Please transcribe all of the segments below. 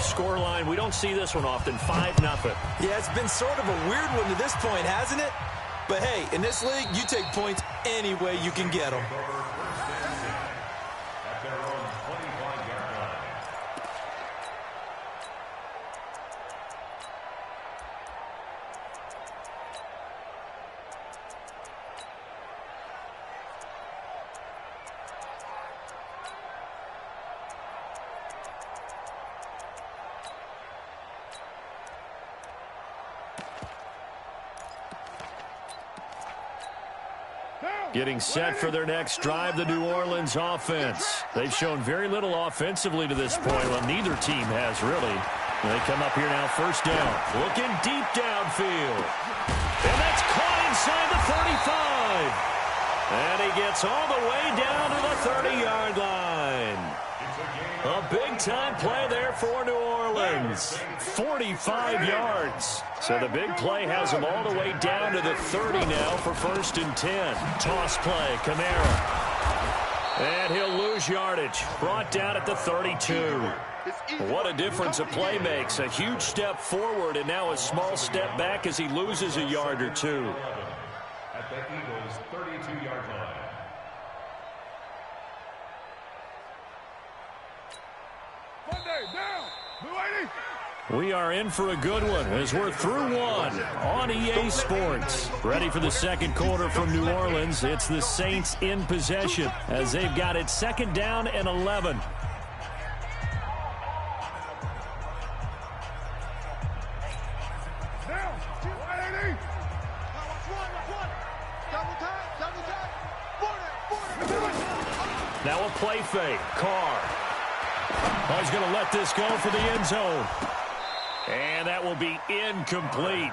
scoreline. We don't see this one often, 5-0. Yeah, it's been sort of a weird one to this point, hasn't it? But, hey, in this league, you take points any way you can get them. Getting set for their next drive, the New Orleans offense. They've shown very little offensively to this point. Well, neither team has really. They come up here now, first down. Looking deep downfield. And that's caught inside the 35. And he gets all the way down to the 30-yard line. A big-time play there for New Orleans. 45 yards. So the big play has him all the way down to the 30 now for 1st and 10. Toss play, Kamara. And he'll lose yardage. Brought down at the 32. What a difference a play makes. A huge step forward and now a small step back as he loses a yard or two. At the Eagles' 32-yard line. We are in for a good one as we're through one on EA Sports. Ready for the second quarter from New Orleans. It's the Saints in possession as they've got it 2nd down and 11. Now a play fake. Carr. Oh, he's going to let this go for the end zone. And that will be incomplete.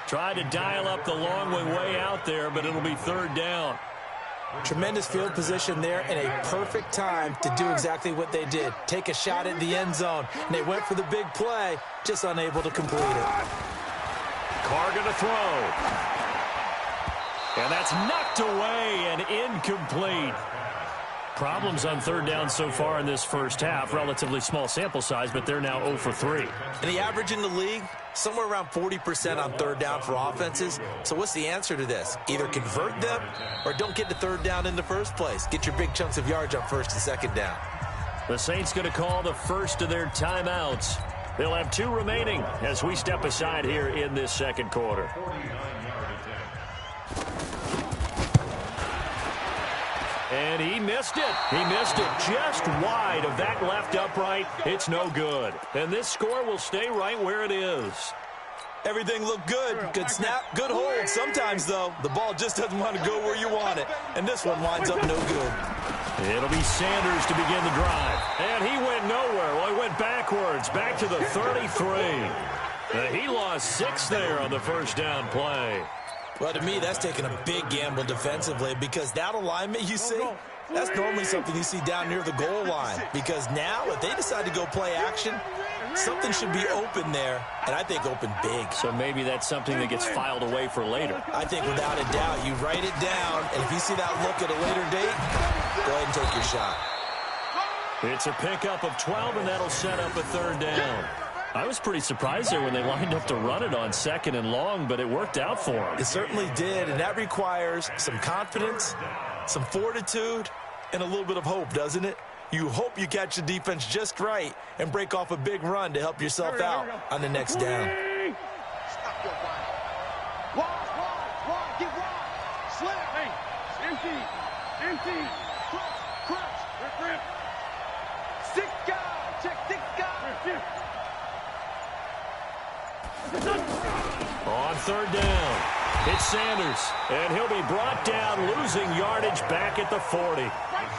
Tried to dial up the long way out there, but it'll be 3rd down. Tremendous field position there and a perfect time to do exactly what they did. Take a shot at the end zone. And they went for the big play, just unable to complete it. Carr going to throw. And that's knocked away and incomplete. Problems on 3rd down so far in this first half. Relatively small sample size, but they're now 0 for 3. And the average in the league, somewhere around 40% on 3rd down for offenses. So what's the answer to this? Either convert them or don't get to 3rd down in the first place. Get your big chunks of yards on 1st and 2nd down. The Saints going to call the first of their timeouts. They'll have 2 remaining as we step aside here in this second quarter. And he missed it. He missed it just wide of that left upright. It's no good. And this score will stay right where it is. Everything looked good. Good snap, good hold. Sometimes, though, the ball just doesn't want to go where you want it. And this one winds up no good. It'll be Sanders to begin the drive. And he went nowhere. Well, he went backwards, back to the 33. He lost 6 there on the first down play. Well, to me, that's taking a big gamble defensively because that alignment you see, that's normally something you see down near the goal line. Because now, if they decide to go play action, something should be open there, and I think open big. So maybe that's something that gets filed away for later. I think without a doubt, you write it down, and if you see that look at a later date, go ahead and take your shot. It's a pickup of 12, and that'll set up a 3rd down. I was pretty surprised there when they lined up to run it on 2nd and long, but it worked out for them. It certainly did, and that requires some confidence, some fortitude, and a little bit of hope, doesn't it? You hope you catch the defense just right and break off a big run to help yourself out on the next down. Stop your body. Wide, get wide. Slip. Hey, empty. Crunch. Rip. 6 guys. Check 6 guys. On 3rd down, it's Sanders, and he'll be brought down, losing yardage back at the 40.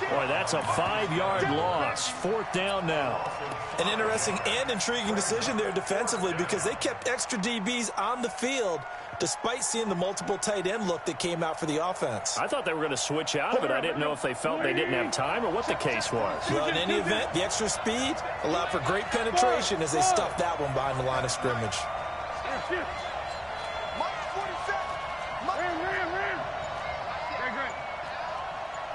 Boy, that's a 5-yard loss. 4th down now. An interesting and intriguing decision there defensively because they kept extra DBs on the field despite seeing the multiple tight end look that came out for the offense. I thought they were going to switch out of it. I didn't know if they felt they didn't have time or what the case was. Well, in any event, the extra speed allowed for great penetration as they stuffed that one behind the line of scrimmage.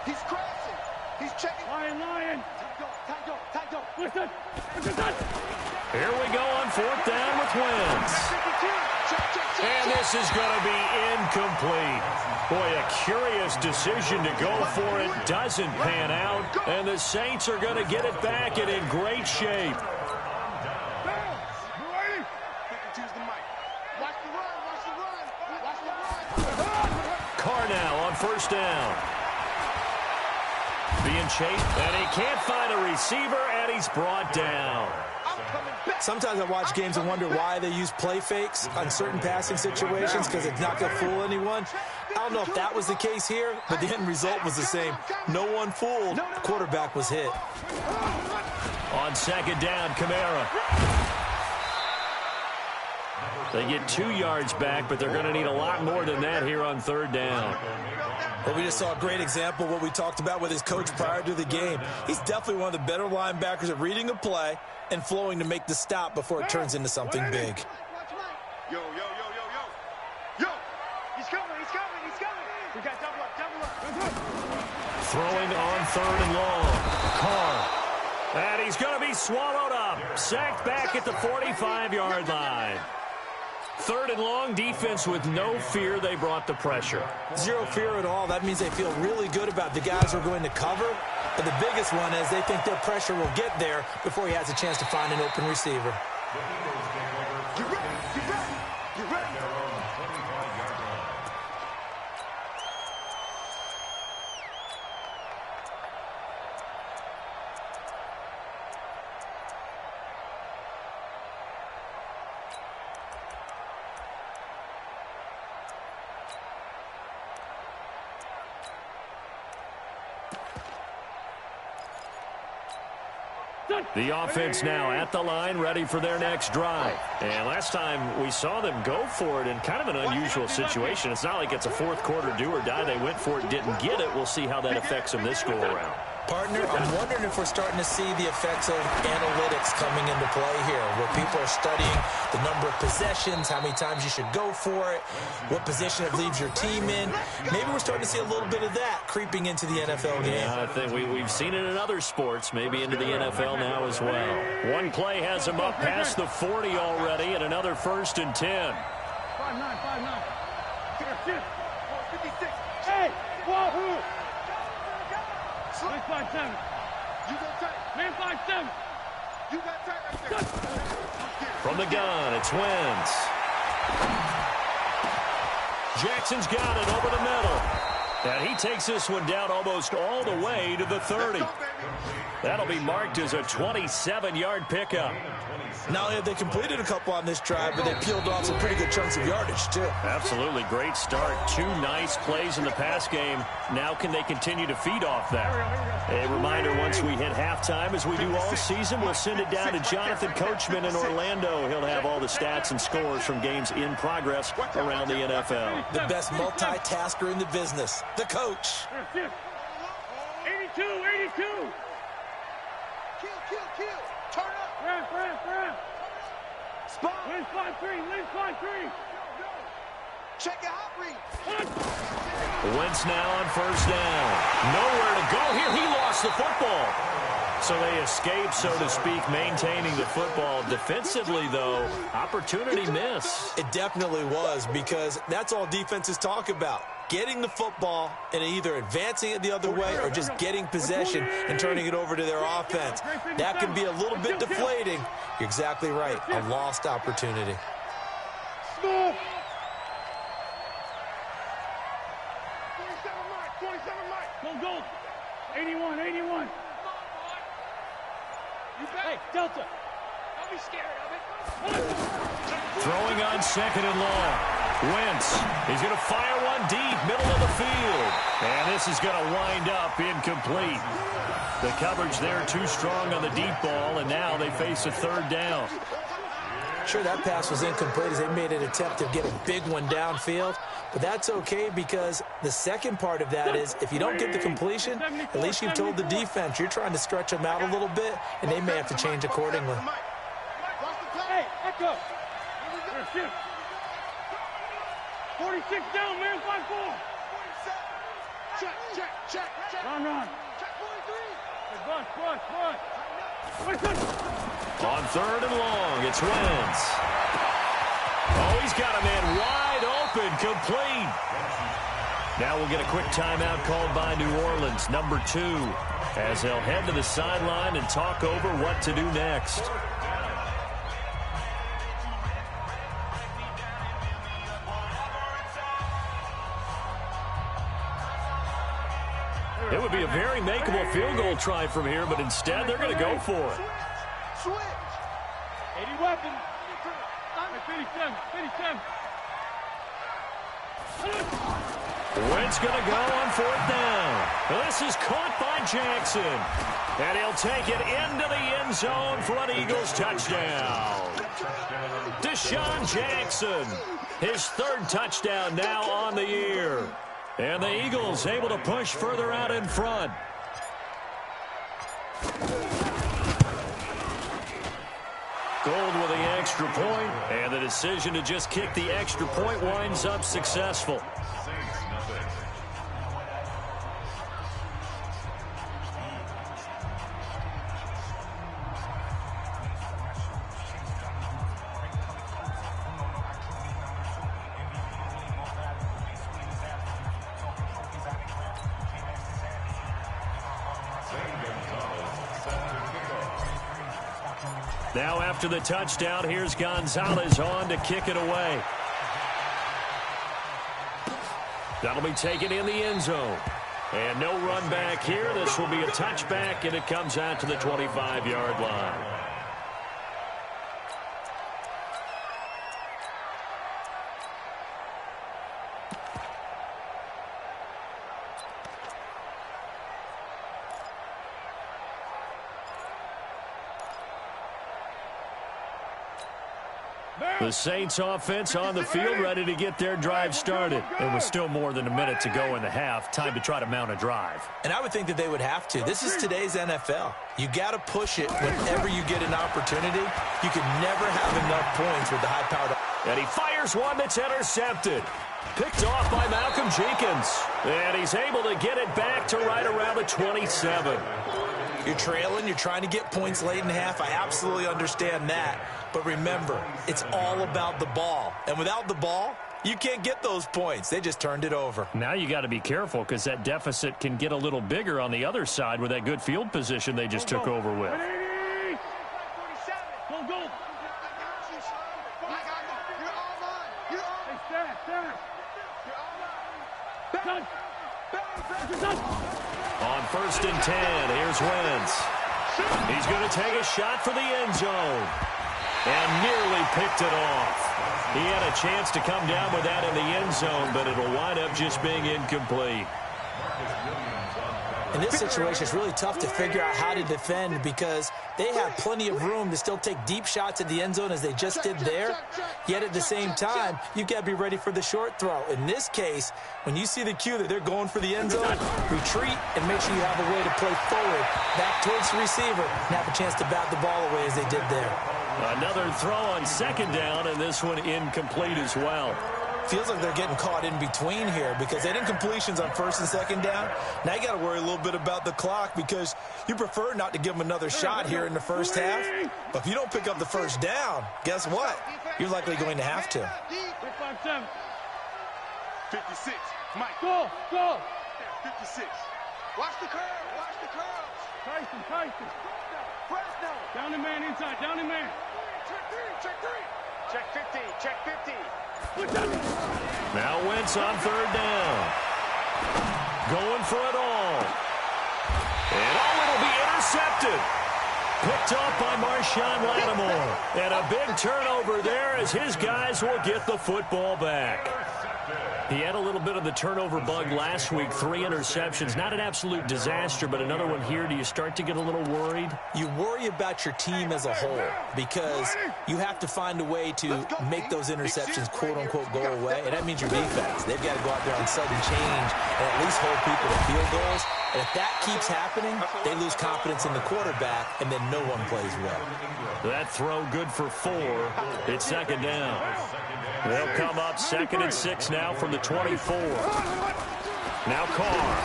He's crossing. He's checking. Lion. Here we go on 4th down with Wentz. And this is going to be incomplete. Boy, a curious decision to go for it. Doesn't pan out. And the Saints are going to get it back and in great shape. Carr now on 1st down. Being chased, and he can't find a receiver, and he's brought down. Sometimes I watch games and wonder why they use play fakes on certain passing situations, because it's not going to fool anyone. I don't know if that was the case here, but the end result was the same. No one fooled. The quarterback was hit. On 2nd down, Kamara. They get 2 yards back, but they're going to need a lot more than that here on 3rd down. Well, we just saw a great example of what we talked about with his coach prior to the game. He's definitely one of the better linebackers at reading a play and flowing to make the stop before it turns into something big. Yo, yo, yo, yo, yo. Yo, he's coming, he's coming, he's coming. We got double up, double up. Throwing on 3rd and long. Carr. And he's going to be swallowed up. Sacked back at the 45-yard line. 3rd and long, defense with no fear. They brought the pressure. Zero fear at all. That means they feel really good about the guys who are going to cover. But the biggest one is they think their pressure will get there before he has a chance to find an open receiver. You ready? You ready? You ready? The offense now at the line, ready for their next drive. And last time we saw them go for it in kind of an unusual situation. It's not like it's a 4th quarter do or die. They went for it, didn't get it. We'll see how that affects them this go-around. Partner, I'm wondering if we're starting to see the effects of analytics coming into play here, where people are studying the number of possessions, how many times you should go for it, what position it leaves your team in. Maybe we're starting to see a little bit of that creeping into the NFL game. Yeah, I think we've seen it in other sports, maybe into the NFL now as well. One play has them up past the 40 already, and another 1st and 10. 5-9, 5-9. 56. Hey, whoa! Man 5-7. You go tight. Man 5-7. You got tight right there. From the gun, it's Wentz. Jackson's got it over the middle. And he takes this one down almost all the way to the 30. That'll be marked as a 27-yard pickup. Not only have they completed a couple on this drive, but they peeled off some pretty good chunks of yardage, too. Absolutely. Great start. 2 nice plays in the pass game. Now can they continue to feed off that? A reminder, once we hit halftime, as we do all season, we'll send it down to Jonathan Coachman in Orlando. He'll have all the stats and scores from games in progress around the NFL. The best multitasker in the business, the coach. 82, 82. Kill. Turn up. Ramp. Spot. Win 5-3. Check it out, Reed. Wentz now on 1st down. Nowhere to go here. He lost the football. So they escape, so to speak, maintaining the football. Defensively, though, opportunity miss. It definitely was, because that's all defenses talk about. Getting the football and either advancing it the other way or just getting possession and turning it over to their offense. That can be a little bit deflating. You're exactly right. A lost opportunity. 27 Mike. Go. 81. Hey, Delta. Don't be scared of it. Throwing on 2nd and long. Wentz, he's going to fire one deep, middle of the field. And this is going to wind up incomplete. The coverage there too strong on the deep ball, and now they face a 3rd down. Sure, that pass was incomplete as they made an attempt to get a big one downfield. But that's okay, because the second part of that is if you don't get the completion, at least you've told the defense you're trying to stretch them out a little bit, and they may have to change accordingly. Hey, echo. 46 down, man, 5-4. Check. Run. Hey, Bush. On 3rd and long, it's Wentz. Oh, he's got a man wide open, complete. Now we'll get a quick timeout called by New Orleans, number 2, as they'll head to the sideline and talk over what to do next. It would be a very makeable field goal try from here, but instead they're going to go for it. Switch. 80 weapons. 57. 57. Wentz going to go on 4th down. This is caught by Jackson. And he'll take it into the end zone for an Eagles touchdown. Deshaun Jackson, his 3rd touchdown now on the year. And the Eagles able to push further out in front. Gold with the extra point, and the decision to just kick the extra point winds up successful. Now after the touchdown, here's Gonzalez on to kick it away. That'll be taken in the end zone. And no run back here. This will be a touchback, and it comes out to the 25-yard line. The Saints offense on the field, ready to get their drive started. And with still more than a minute to go in the half, time to try to mount a drive. And I would think that they would have to. This is today's NFL. You got to push it whenever you get an opportunity. You can never have enough points with the high-powered. And he fires one that's intercepted. Picked off by Malcolm Jenkins. And he's able to get it back to right around the 27. You're trailing. You're trying to get points late in half. I absolutely understand that. But remember, it's all about the ball. And without the ball, you can't get those points. They just turned it over. Now you got to be careful because that deficit can get a little bigger on the other side with that good field position they just took over with. On 1st and 10, here's Wentz. He's going to take a shot for the end zone. And nearly picked it off. He had a chance to come down with that in the end zone, but it'll wind up just being incomplete. In this situation, it's really tough to figure out how to defend because they have plenty of room to still take deep shots at the end zone as they just did there. Yet at the same time, you've got to be ready for the short throw. In this case, when you see the cue that they're going for the end zone, retreat and make sure you have a way to play forward, back towards the receiver, and have a chance to bat the ball away as they did there. Another throw on 2nd down, and this one incomplete as well. Feels like they're getting caught in between here because they didn't completions on 1st and 2nd down. Now you got to worry a little bit about the clock because you prefer not to give them another shot here in the first half. But if you don't pick up the 1st down, guess what? You're likely going to have to. 56. Mike. Go. 56. Watch the curve. Watch the curve. Tyson. Press now. Down the man inside. Down the man. Check 3. Check 50. Now Wentz on 3rd down. Going for it all. And it'll be intercepted. Picked off by Marshawn Lattimore. And a big turnover there as his guys will get the football back. He had a little bit of the turnover bug last week, 3 interceptions. Not an absolute disaster, but another one here. Do you start to get a little worried? You worry about your team as a whole because you have to find a way to make those interceptions, quote-unquote, go away, and that means your defense. They've got to go out there on sudden change and at least hold people to field goals. And if that keeps happening, they lose confidence in the quarterback, and then no one plays well. That throw good for 4. It's 2nd down. They'll come up 2nd and 6 now from the 24. Now Carr.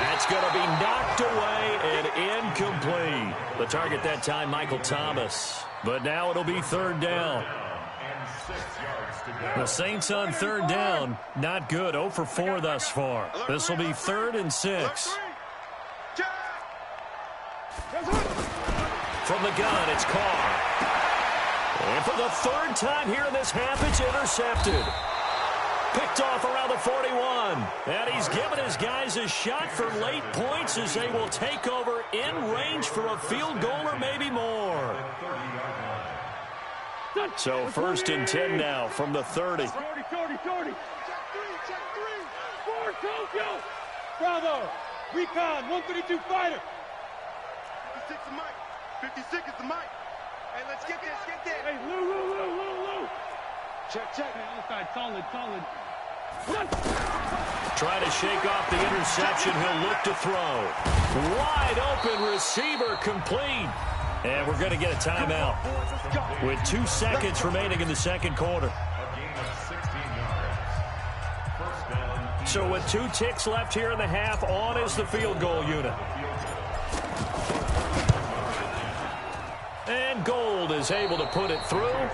That's going to be knocked away and incomplete. The target that time, Michael Thomas. But now it'll be third down. The Saints on third down, not good. 0 for 4 thus far. This will be 3rd and 6. From the gun, it's Carr. And for the 3rd time here in this half, it's intercepted. Picked off around the 41. And he's given his guys a shot for late points as they will take over in range for a field goal or maybe more. So 1st and 10 now from the 30. Check 3. Check 3. 4, Tokyo. Bravo. Recon, 132 fighter. 56 is Mike. 56 is the Mike. Hey, let's get this. Hey, Lou. Check. Other side, solid. Trying to shake off the interception. He'll look to throw. Wide open receiver complete. And we're going to get a timeout with 2 seconds remaining in the second quarter. So with 2 ticks left here in the half, on is the field goal unit. And Gold is able to put it through.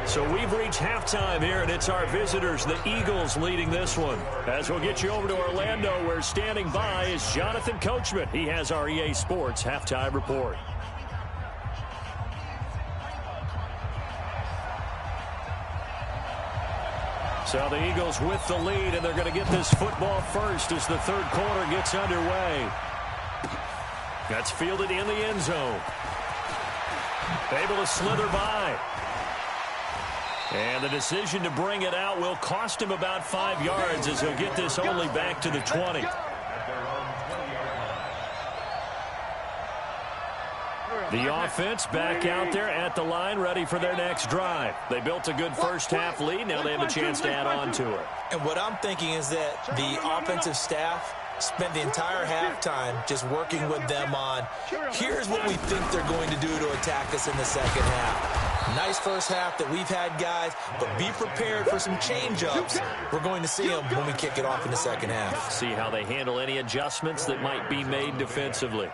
So we've reached halftime here, and it's our visitors, the Eagles, leading this one. As we'll get you over to Orlando, where standing by is Jonathan Coachman. He has our EA Sports halftime report. So the Eagles with the lead, and they're going to get this football first as the third quarter gets underway. That's fielded in the end zone. Able to slither by. And the decision to bring it out will cost him about 5 yards as he'll get this only back to the 20. The offense back out there at the line, ready for their next drive. They built a good first half lead. Now they have a chance to add on to it. And what I'm thinking is that the offensive staff spent the entire halftime just working with them on, here's what we think they're going to do to attack us in the second half. Nice first half that we've had, guys, but be prepared for some change-ups. We're going to see them when we kick it off in the second half. See how they handle any adjustments that might be made defensively.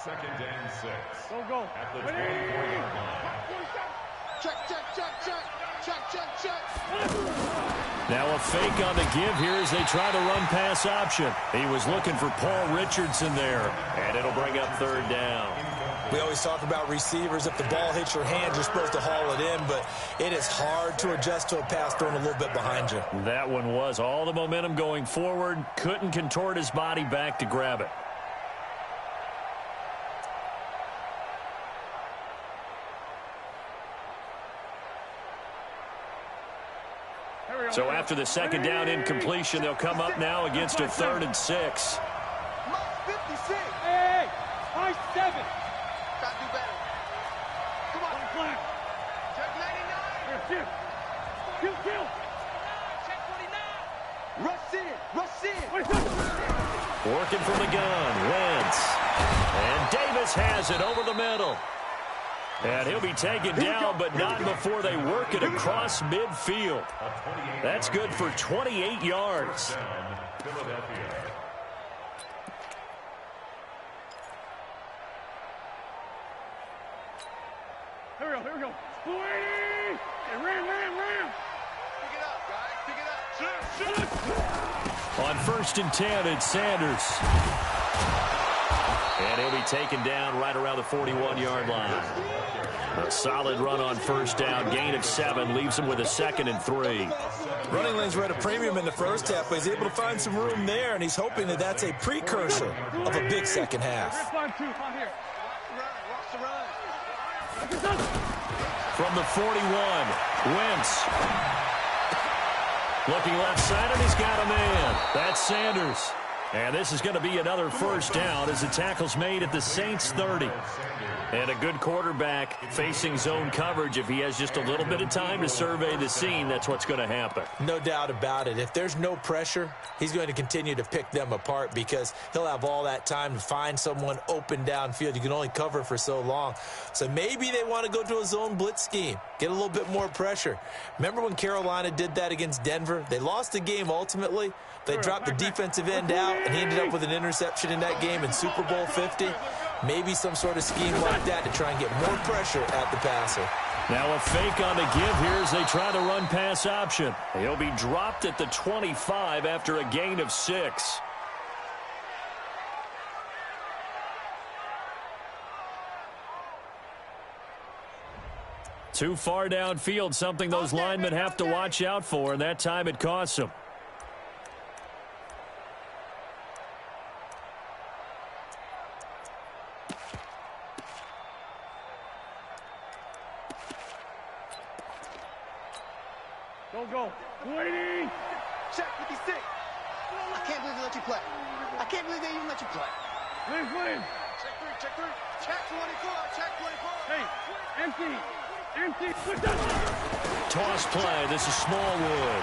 2nd and 6. Go. At the 24-yard line. Check. Now a fake on the give here as they try to run pass option. He was looking for Paul Richardson there, and it'll bring up third down. We always talk about receivers. If the ball hits your hands, you're supposed to haul it in, but it is hard to adjust to a pass thrown a little bit behind you. That one was all the momentum going forward. Couldn't contort his body back to grab it. So after the second down incompletion, they'll come up now against a 3rd and 6. Mike 56. Hey, high 7. Got to do better. Come on, flag. Check 99. Here, kill. Check 49. Rush in. Working from the gun, Wentz. And Davis has it over the middle. And he'll be taken down, but not before they work it across midfield. That's good for 28 yards. Here we go. 40. And ram. Pick it up, guys. Pick it up. On 1st and 10, it's Sanders. And he'll be taken down right around the 41-yard line. A solid run on 1st down. Gain of 7 leaves him with a 2nd and 3. Running lanes were at a premium in the first half, but he's able to find some room there, and he's hoping that that's a precursor of a big second half. From the 41, Wentz. Looking left side, and he's got a man. That's Sanders. And this is going to be another 1st down as the tackle's made at the Saints 30. And a good quarterback facing zone coverage. If he has just a little bit of time to survey the scene, that's what's going to happen. No doubt about it. If there's no pressure, he's going to continue to pick them apart because he'll have all that time to find someone open downfield. You can only cover for so long. So maybe they want to go to a zone blitz scheme, get a little bit more pressure. Remember when Carolina did that against Denver? They lost the game ultimately. They dropped the defensive end out, and he ended up with an interception in that game in Super Bowl 50. Maybe some sort of scheme like that to try and get more pressure at the passer. Now a fake on the give here as they try to run pass option. He'll be dropped at the 25 after a gain of 6. Too far downfield, something those linemen have to watch out for, and that time it costs them. Go. Waiting. Check 56. I can't believe they let you play. I can't believe they even let you play. Williams. Check 3. Check 24. Check 24. Hey, empty. Toss play. This is Smallwood.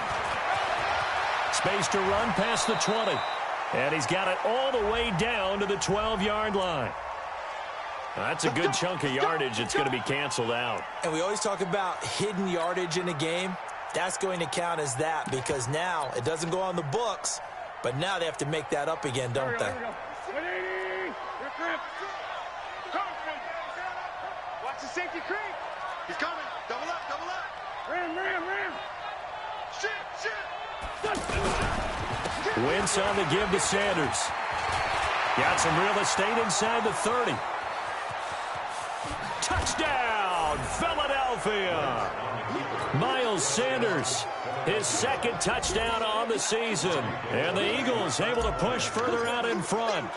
Space to run past the 20. And he's got it all the way down to the 12-yard line. That's a good chunk of yardage. It's going to be canceled out. And we always talk about hidden yardage in a game. That's going to count as that because now it doesn't go on the books, but now they have to make that up again, don't they? Watch the safety creep. He's coming. Double up. Ram. Shit. Wentz on the give to Sanders. Got some real estate inside the 30. Touchdown, Philadelphia. Miles Sanders, his second touchdown on the season. And the Eagles able to push further out in front.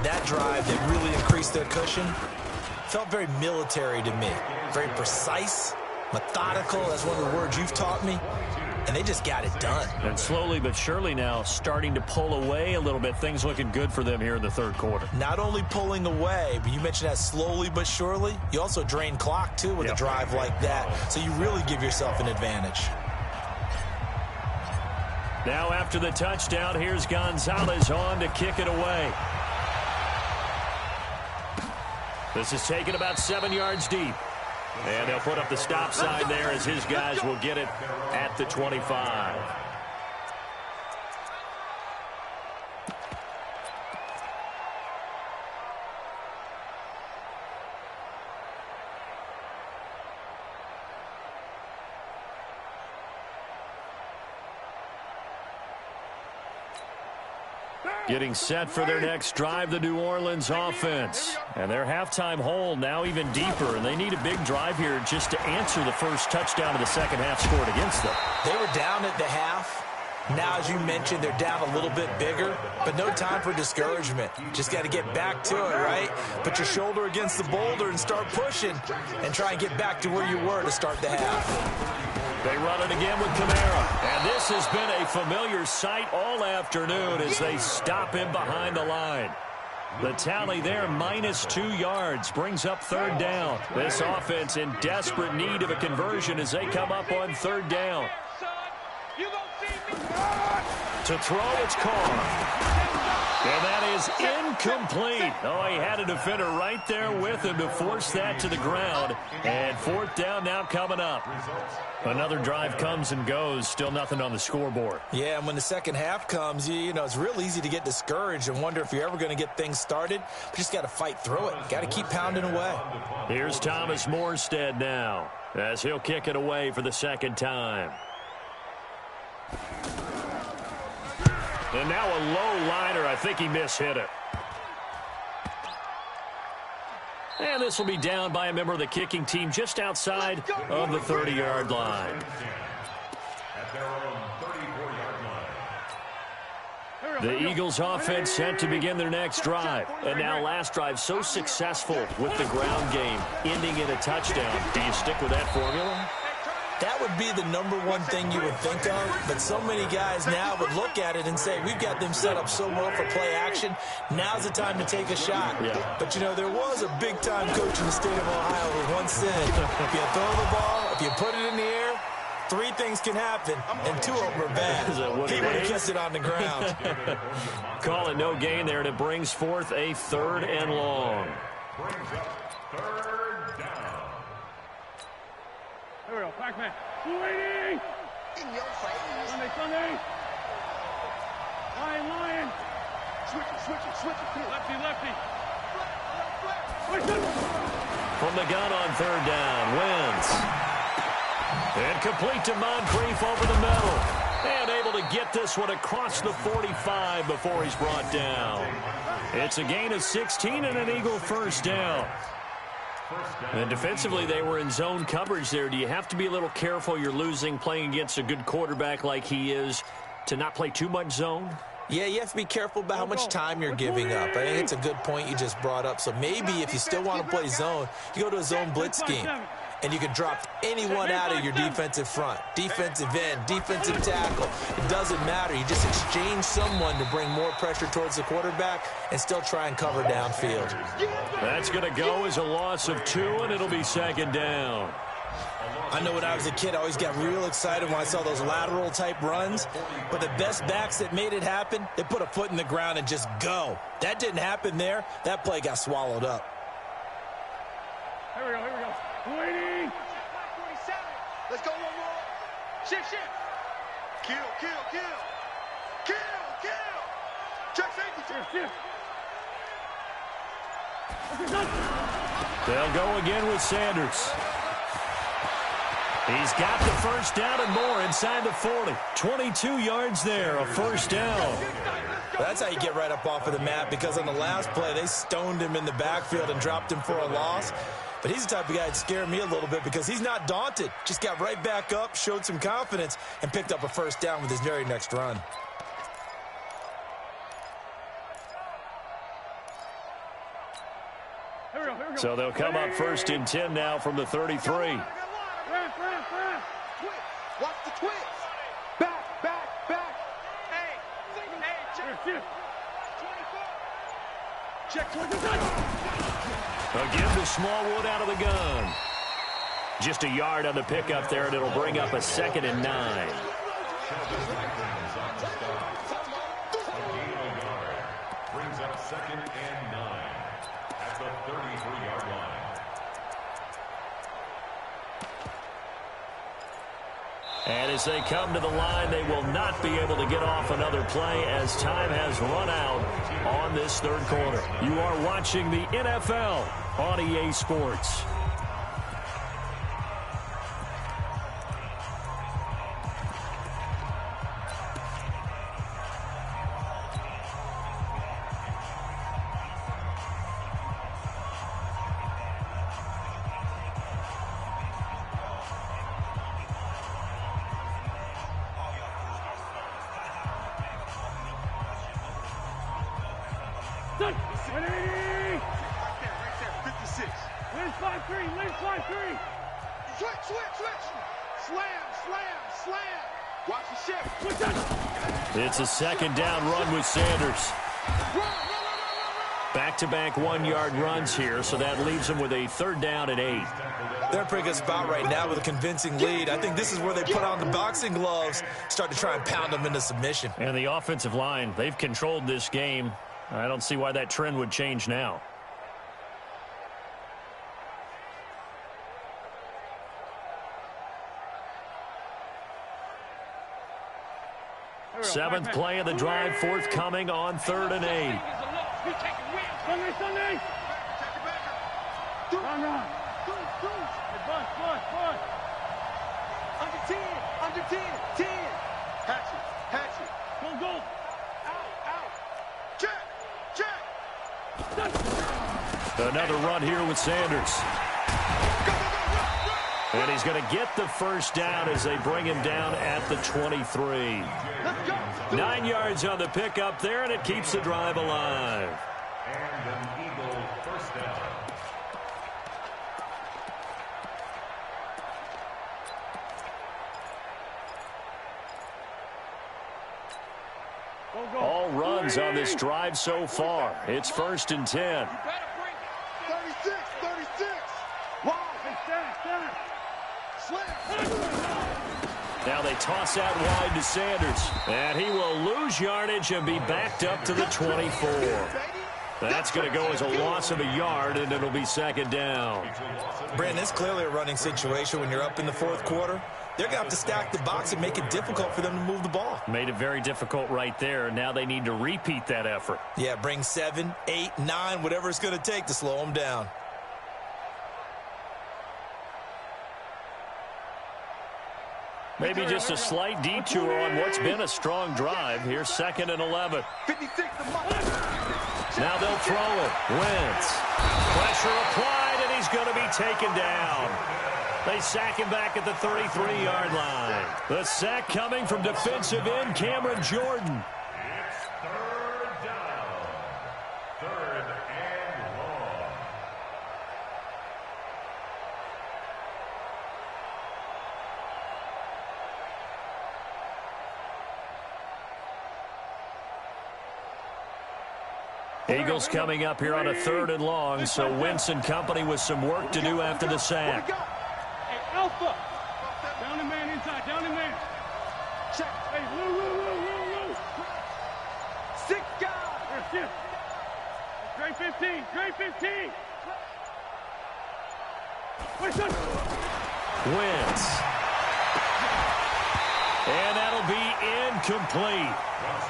That drive that really increased their cushion felt very military to me. Very precise, methodical. That's one of the words you've taught me. And they just got it done. And slowly but surely now starting to pull away a little bit. Things looking good for them here in the third quarter. Not only pulling away, but you mentioned that slowly but surely. You also drain clock, too, with a drive like that. So you really give yourself an advantage. Now after the touchdown, here's Gonzalez on to kick it away. This is taken about 7 yards deep. And they'll put up the stop sign there as his guys will get it at the 25. Getting set for their next drive, the New Orleans offense. And their halftime hole now even deeper, and they need a big drive here just to answer the first touchdown of the second half scored against them. They were down at the half. Now, as you mentioned, they're down a little bit bigger, but no time for discouragement. Just got to get back to it, right? Put your shoulder against the boulder and start pushing and try and get back to where you were to start the half. They run it again with Kamara. And this has been a familiar sight all afternoon as they stop him behind the line. The tally there, -2 yards, brings up third down. This offense in desperate need of a conversion as they come up on third down. To throw, it's caught. And that is incomplete. Oh, he had a defender right there with him to force that to the ground. And fourth down now coming up. Another drive comes and goes. Still nothing on the scoreboard. Yeah, and when the second half comes, you know, it's real easy to get discouraged and wonder if you're ever going to get things started. But you just got to fight through it. Got to keep pounding away. Here's Thomas Morstead now as he'll kick it away for the second time. And now a low liner. I think he mishit it. And this will be down by a member of the kicking team just outside of the 30-yard line. At their own 34-yard line. The Eagles offense set to begin their next drive. And now last drive so successful with the ground game, ending in a touchdown. Do you stick with that formula? That would be the #1 thing you would think of, but so many guys now would look at it and say, we've got them set up so well for play action, now's the time to take a shot. Yeah. But, you know, there was a big-time coach in the state of Ohio who once said, if you throw the ball, if you put it in the air, 3 things can happen, and 2 of them are bad. He would have kissed it on the ground. Call it no gain there, and it brings forth a 3rd and long. Brings up 3rd down. Here we go, Pac-Man. Waiting! In your face. Sunday! Lion! Lefty, lefty. From the gun on third down, Wentz. And complete to Moncrief over the middle. And able to get this one across the 45 before he's brought down. It's a gain of 16 and an Eagle first down. And defensively, they were in zone coverage there. Do you have to be a little careful? You're losing, playing against a good quarterback like he is, to not play too much zone? Yeah, you have to be careful about how much time you're giving up. I think it's a good point you just brought up. So maybe if you still want to play zone, you go to a zone blitz scheme. And you can drop anyone out of your defensive front. Defensive end, defensive tackle. It doesn't matter. You just exchange someone to bring more pressure towards the quarterback and still try and cover downfield. That's going to go as a loss of 2, and it'll be second down. I know when I was a kid, I always got real excited when I saw those lateral-type runs. But the best backs that made it happen, they put a foot in the ground and just go. That didn't happen there. That play got swallowed up. Here we go, here we go. Waiting. Let's go one more. Shift. Kill. Check safety. They'll go again with Sanders. He's got the first down and more inside the 40. 22 yards there, a first down. That's how you get right up off of the mat, because on the last play, they stoned him in the backfield and dropped him for a loss. But he's the type of guy that scared me a little bit because he's not daunted. Just got right back up, showed some confidence, and picked up a first down with his very next run. Here we go. So they'll come up first and 10 now from the 33. Watch the twist. Back. Hey, Check 24. Again, the Smallwood out of the gun. Just a yard on the pickup there, and it'll bring up a 2nd and 9. Brings up 2nd and 9 at the 33-yard line. And as they come to the line, they will not be able to get off another play as time has run out on this third quarter. You are watching the NFL on EA Sports. It's a 2nd down run with Sanders. Back-to-back 1-yard runs here, so that leaves them with a 3rd down and 8. They're in a pretty good spot right now with a convincing lead. I think this is where they put on the boxing gloves, start to try and pound them into submission. And the offensive line, they've controlled this game. I don't see why that trend would change now. Seventh play of the drive, forthcoming on 3rd and 8. Sunday. Run. Under 10. Hatchet. Go. Out. Check. Another run here with Sanders. And he's going to get the first down as they bring him down at the 23. 9 yards on the pickup there, and it keeps the drive alive. And an Eagle first down. All runs on this drive so far. It's 1st and 10. 36. Now they toss out wide to Sanders. And he will lose yardage and be backed up to the 24. That's going to go as a loss of a yard, and it'll be 2nd down. Brandon, it's clearly a running situation when you're up in the 4th quarter. they're going to have to stack the box and make it difficult for them to move the ball. Made it very difficult right there. Now they need to repeat that effort. Yeah, bring 7, 8, 9, whatever it's going to take to slow them down. Maybe just a slight detour on what's been a strong drive. Here's 2nd and 11. 56 to Now they'll throw it. Wentz. Pressure applied, and he's going to be taken down. They sack him back at the 33-yard line. The sack coming from defensive end Cameron Jordan. It's 3rd down. 3rd and long. Eagles coming up here on a 3rd and long, so Wentz and company with some work to do after the sack. Hey, Alpha. Down the man inside. Down the man. Check. Hey, woo. 6 guys. Here. Grade 15. Grade 15. Wait, son. Wentz. And that'll be incomplete.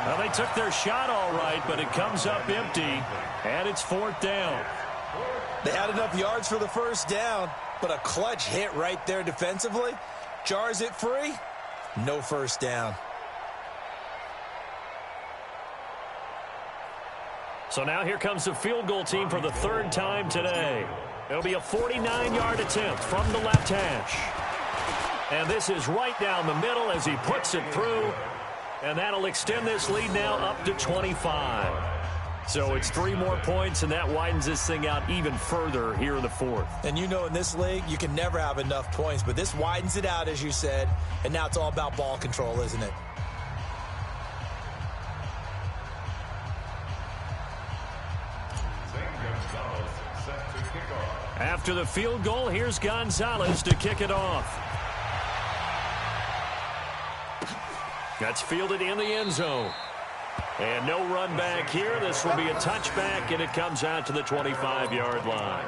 Well, they took their shot all right, but it comes up empty, and it's 4th down. They had enough yards for the 1st down, but a clutch hit right there defensively. Jars it free. No 1st down. So now here comes the field goal team for the 3rd time today. It'll be a 49-yard attempt from the left hash. And this is right down the middle as he puts it through. And that'll extend this lead now up to 25. So it's 3 more points, and that widens this thing out even further here in the 4th. And you know in this league, you can never have enough points, but this widens it out, as you said, and now it's all about ball control, isn't it? Set to kick off. After the field goal, here's Gonzalez to kick it off. That's fielded in the end zone. And no run back here. This will be a touchback, and it comes out to the 25-yard line.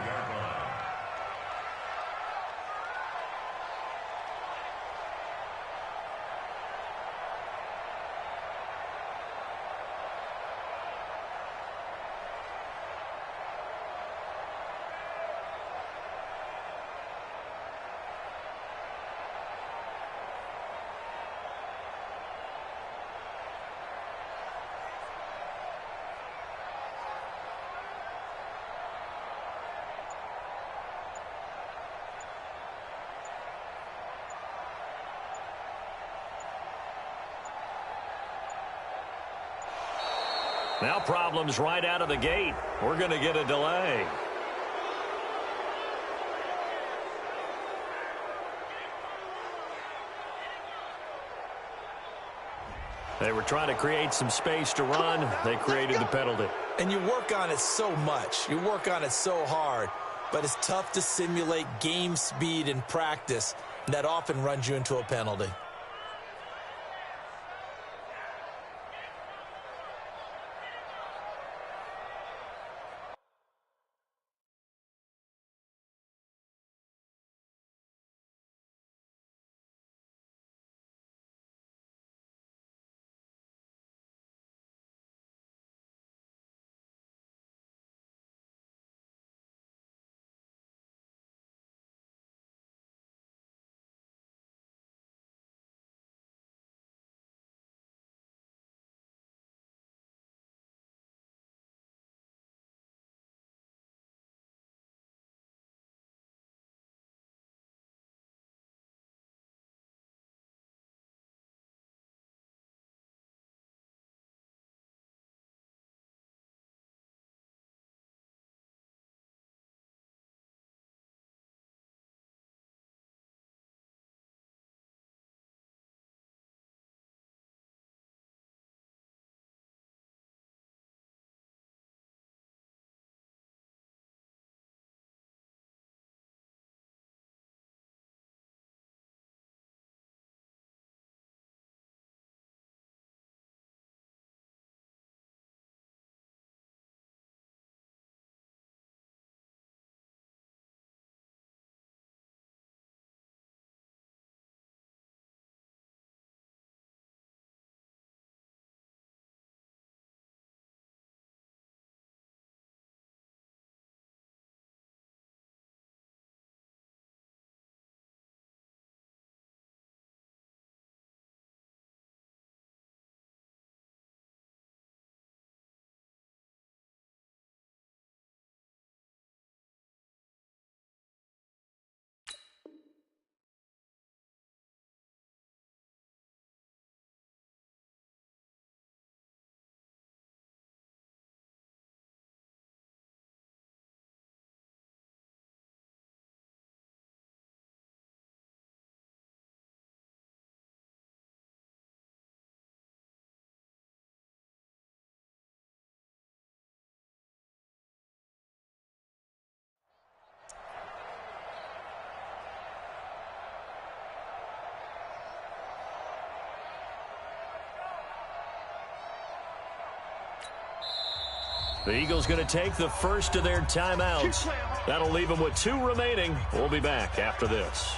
Now problems right out of the gate. We're going to get a delay. They were trying to create some space to run. They created the penalty. And you work on it so much. You work on it so hard. But it's tough to simulate game speed in practice. And that often runs you into a penalty. The Eagles going to take the first of their timeouts. That'll leave them with 2 remaining. We'll be back after this.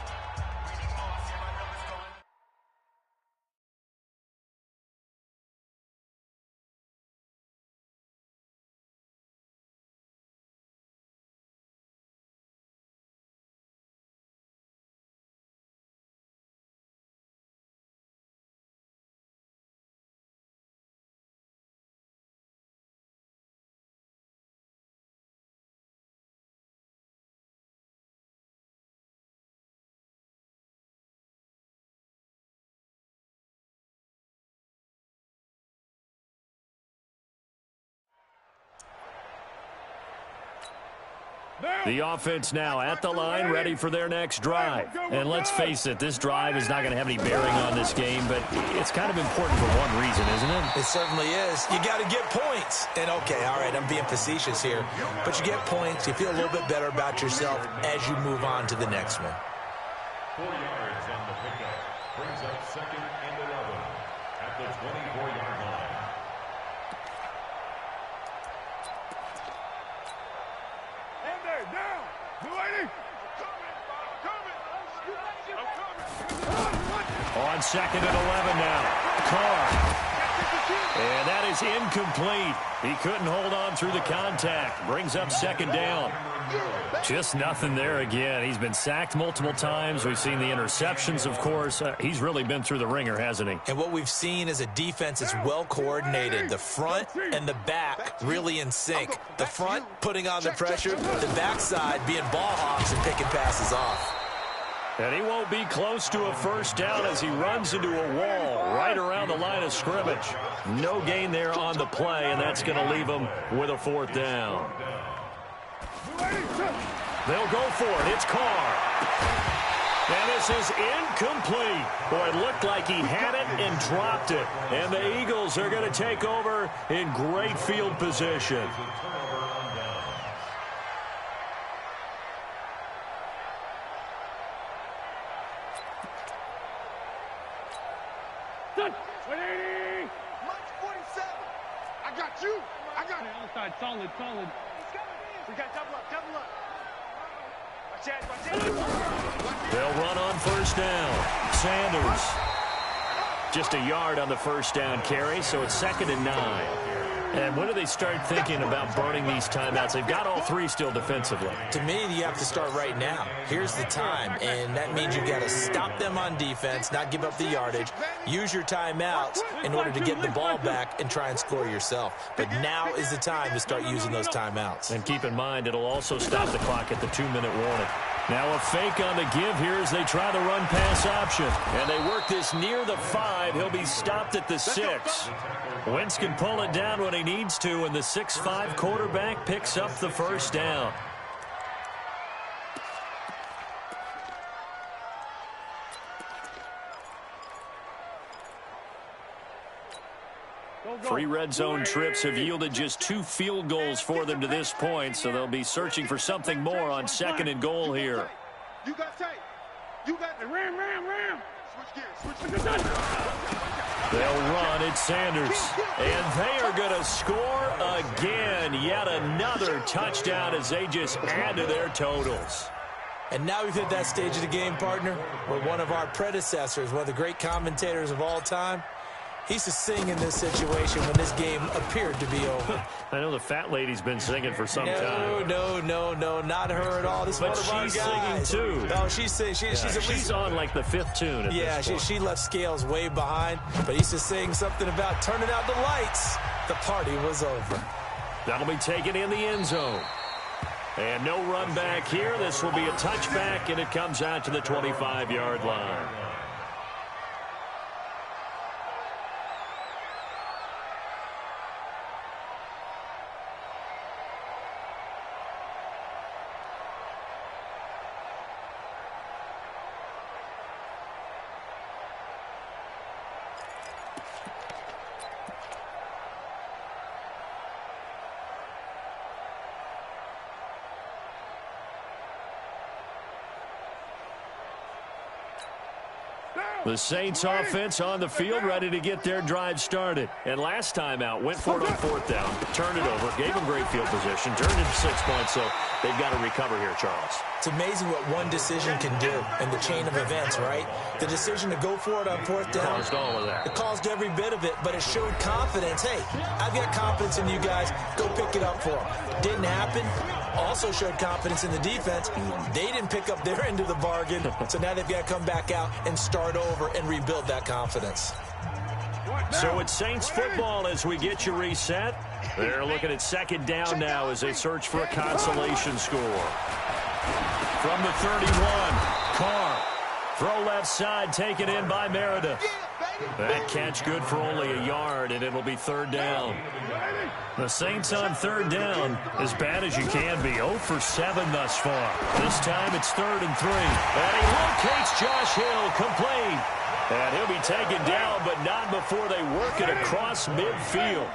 The offense now at the line, ready for their next drive. And let's face it, this drive is not going to have any bearing on this game, but it's kind of important for one reason, isn't it? It certainly is. You got to get points. And, okay, all right, I'm being facetious here. But you get points, you feel a little bit better about yourself as you move on to the next one. 4 yards on the pickup. Brings up 2nd and 11 at the 24-yard line. On 2nd and 11 now. Carr. And that is incomplete. He couldn't hold on through the contact. Brings up 2nd down. Just nothing there again. He's been sacked multiple times. We've seen the interceptions, of course. He's really been through the ringer, hasn't he? And what we've seen is a defense that's well coordinated. The front and the back really in sync. The front putting on the pressure, the backside being ball hawks and picking passes off. And he won't be close to a first down as he runs into a wall right around the line of scrimmage. No gain there on the play, and that's going to leave him with a 4th down. They'll go for it. It's Carr. And this is incomplete. Boy, it looked like he had it and dropped it. And the Eagles are going to take over in great field position. Solid, solid. We got double up, double up. They'll run on first down. Sanders. Just a yard on the first down carry, so it's 2nd and 9. And when do they start thinking about burning these timeouts? They've got all 3 still defensively. To me, you have to start right now. Here's the time, and that means you've got to stop them on defense, not give up the yardage, use your timeouts in order to get the ball back and try and score yourself. But now is the time to start using those timeouts. And keep in mind, it'll also stop the clock at the 2-minute warning. Now a fake on the give here as they try the run-pass option. And they work this near the 5. He'll be stopped at the 6. Wentz can pull it down when he needs to, and the 6'5" quarterback picks up the first down. Three red zone trips have yielded just 2 field goals for them to this point, so they'll be searching for something more on 2nd and goal here. You got tight. You got the ram. Switch gears. They'll run. It's Sanders. And they are going to score again. Yet another touchdown as they just add to their totals. And now we've hit that stage of the game, partner, where one of our predecessors, one of the great commentators of all time, he used to sing in this situation when this game appeared to be over. I know the fat lady's been singing for some time. No, not her at all. This is one of our guys. But she's singing, too. No, she's singing. She's on like the 5th tune at this point. She left Scales way behind, but he used to sing something about turning out the lights. The party was over. That'll be taken in the end zone. And no run back here. This will be a touchback, and it comes out to the 25-yard line. The Saints offense on the field, ready to get their drive started. And last time out, went for it on fourth down, turned it over, gave them great field position, turned it to 6 points, so they've got to recover here, Charles. It's amazing what one decision can do in the chain of events, right? The decision to go for it on fourth down. Caused all of that. It caused every bit of it, but it showed confidence. Hey, I've got confidence in you guys. Go pick it up for them. Didn't happen. Also showed confidence in the defense. They didn't pick up their end of the bargain, so now they've got to come back out and start over and rebuild that confidence. So it's Saints football as we get you reset. They're looking at second down now as they search for a consolation score. From the 31, Carr. Throw left side, taken in by Meredith. That catch good for only a yard, and it'll be third down. The Saints on third down, as bad as you can be, 0 for 7 thus far. This time it's 3rd and 3. And he locates Josh Hill, complete. And he'll be taken down, but not before they work it across midfield.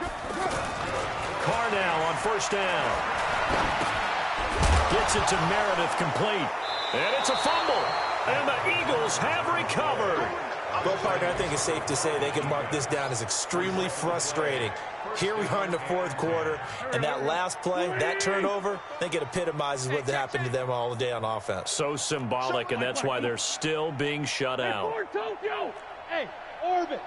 Carr now on first down. Gets it to Meredith, complete. And it's a fumble. And the Eagles have recovered. Well, partner, I think it's safe to say they can mark this down as extremely frustrating. Here we are in the fourth quarter, and that last play, that turnover, I think it epitomizes what happened to them all day on offense. So symbolic, and that's why they're still being shut out. Hey, Orbit.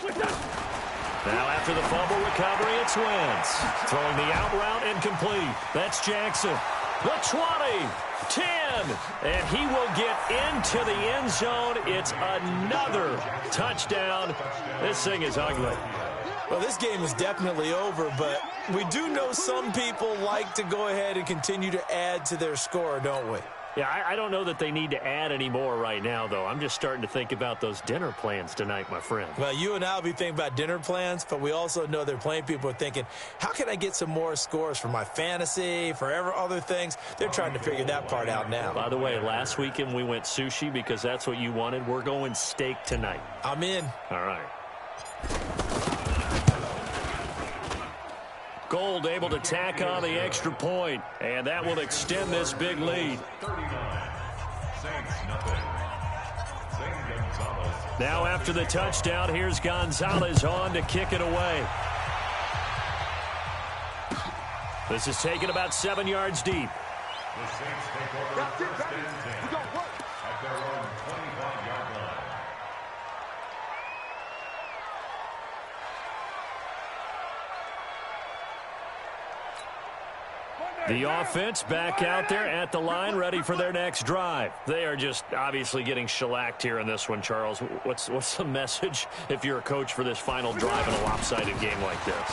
Now after the fumble recovery, it's Wentz. Throwing the out route incomplete. That's Jackson. The 20, 10, and he will get into the end zone. It's another touchdown. This thing is ugly. Well, this game is definitely over, but we do know some people like to go ahead and continue to add to their score, don't we? Yeah, I don't know that they need to add any more right now, though. I'm just starting to think about those dinner plans tonight, my friend. Well, you and I will be thinking about dinner plans, but we also know there are plenty of people are thinking, how can I get some more scores for my fantasy, for other things? They're trying to figure that part out now. By the way, last weekend we went sushi because that's what you wanted. We're going steak tonight. I'm in. All right. Gold able to tack on the extra point, and that will extend this big lead. 39. Saints nothing. Gonzalez. Now after the touchdown, here's Gonzalez on to kick it away. This is taken about 7 yards deep. The Saints take over first and 10 at their own 25-yard line. The offense back out there at the line, ready for their next drive. They are just obviously getting shellacked here in this one, Charles. What's the message if you're a coach for this final drive in a lopsided game like this?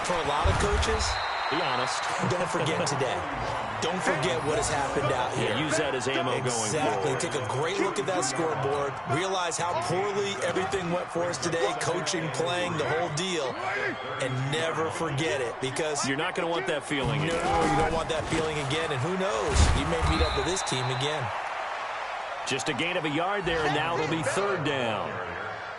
For a lot of coaches, be honest. Don't forget today. Don't forget what has happened out here. Yeah, use that as ammo going forward. Exactly. Take a great look at that scoreboard. Realize how poorly everything went for us today. Coaching, playing, the whole deal. And never forget it, because you're not going to want that feeling again. No, you don't want that feeling again. And who knows? You may meet up with this team again. Just a gain of a yard there, and now it'll be third down.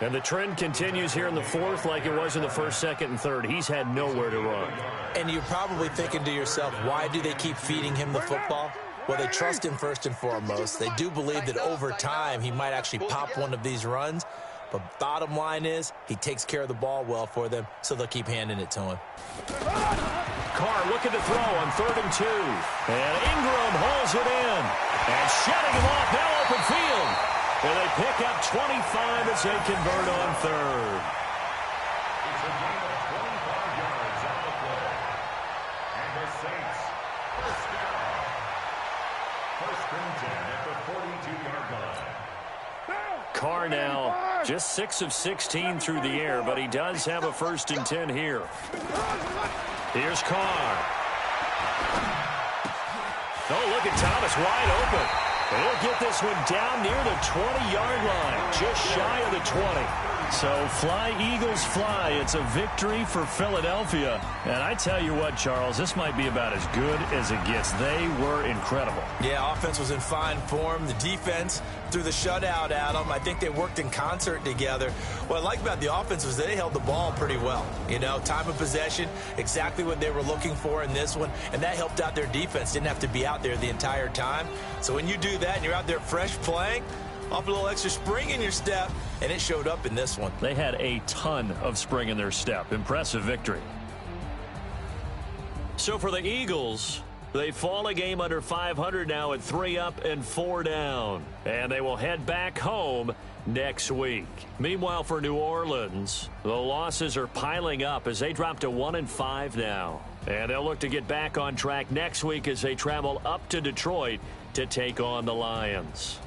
And the trend continues here in the fourth like it was in the first, second, and third. He's had nowhere to run. And you're probably thinking to yourself, why do they keep feeding him the football? Well, they trust him first and foremost. They do believe that over time he might actually pop one of these runs. But bottom line is he takes care of the ball well for them, so they'll keep handing it to him. Carr looking to throw on 3rd and 2. And Ingram hauls it in. And shutting him off, now open field. And they pick up 25 as they convert on 3rd. It's a gain of 25 yards on the play. And the Saints, first down. 1st and 10 at the 42-yard line. Carr now just 6 of 16 through the air, but he does have a 1st and 10 here. Here's Carr. Oh, look at Thomas wide open. He'll get this one down near the 20-yard line, just shy of the 20. So fly, Eagles, fly. It's a victory for Philadelphia. And I tell you what, Charles, this might be about as good as it gets. They were incredible. Yeah, offense was in fine form. The defense threw the shutout at them. I think they worked in concert together. What I like about the offense was they held the ball pretty well. You know, time of possession, exactly what they were looking for in this one. And that helped out their defense. Didn't have to be out there the entire time. So when you do that and you're out there fresh playing, Off a little extra spring in your step, and it showed up in this one. They had a ton of spring in their step. Impressive victory. So for the Eagles, they fall a game under 500 now at 3 up and 4 down. And they will head back home next week. Meanwhile, for New Orleans, the losses are piling up as they drop to 1-5 now. And they'll look to get back on track next week as they travel up to Detroit to take on the Lions.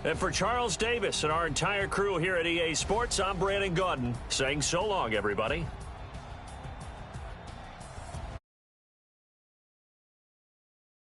And for Charles Davis and our entire crew here at EA Sports, I'm Brandon Gaudin saying so long, everybody.